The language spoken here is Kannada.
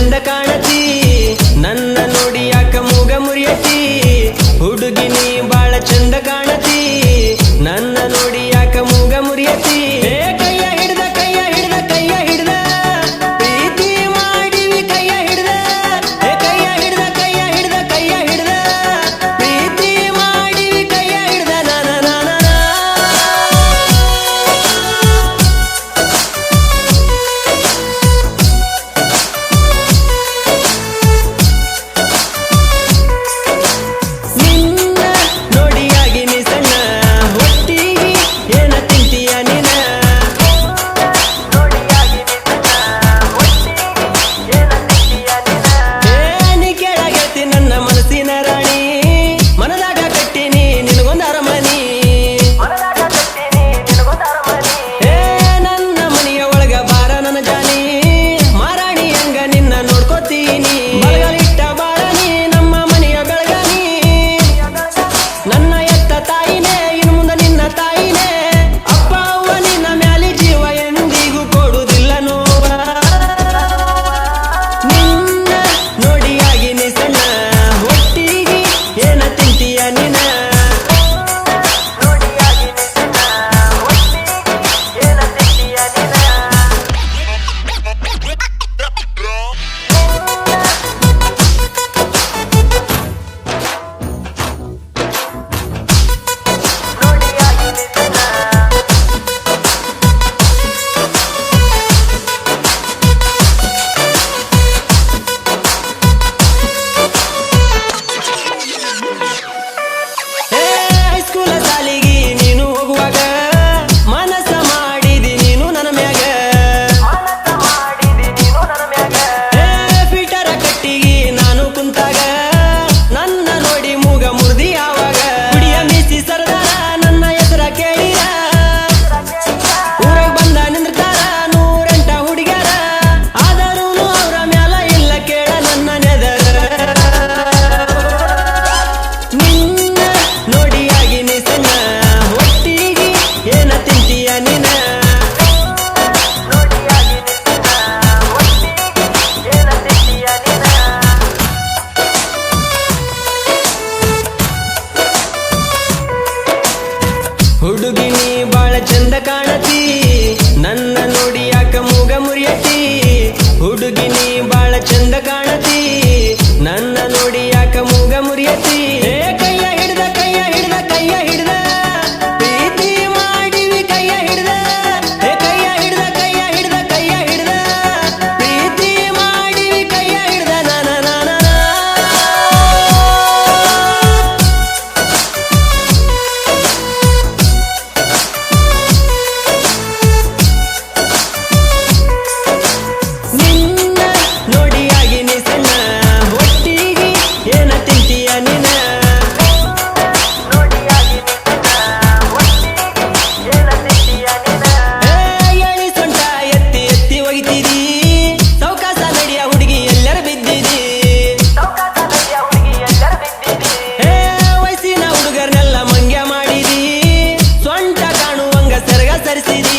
ಚಂದ ಕಾಣತಿ ನನ್ನ ನೋಡಿ ಯಾಕ ಮೂಗ ಮುರಿಯತಿ ಹುಡುಗಿ ನೀ ಬಾಳ ಚಂದ ಕಾಣತಿ ನನ್ನ ನೋಡಿ ಯಾಕ ಮೂಗ ಮುರಿಯತಿ ಕೈಯ ಹಿಡ್ದ ಕೈಯ ಹಿಡ್ದ ಕೈಯ ಹಿಡ್ದ ಪ್ರೀತಿ ಮಾಡಿವಿ ಕೈಯ ಹಿಡ್ದ ಕೈಯ ಹಿಡ್ದ ಕೈಯ ಹಿಡ್ದ ಕೈಯ ಹಿಡ್ದ ಪ್ರೀತಿ ಮಾಡಿವಿ ಕೈಯ ಹಿಡ್ದ ಹುಡುಗಿ ನೀ ಬಾಳ ಚಂದ ಕಾಣತಿ ನನ್ನ ನೋಡಿ ಯಾಕ ಮೂಗ ಮುರಿಯತಿ ಹುಡುಗಿ ನೀ ಬಾಳ ಚಂದ ಕಾಣತಿ ನನ್ನ ನೋಡಿ ಯಾಕ ಮೂಗ ಮುರಿಯತಿ ಕೈಯ ಹಿಡ್ದ ಕೈಯ ಹಿಡ್ದ ಕೈಯ ಹಿಡ್ದ ಪ್ರೀತಿ ಮಾಡಿವಿ ಕೈಯ ಹಿಡ್ದ ಕೈಯ ಹಿಡ್ದ ಕೈಯ ಹಿಡ್ದ ಕೈಯ ಹಿಡ್ದ ಪ್ರೀತಿ ಮಾಡಿವಿ ಕೈಯ ಹಿಡ್ದ That is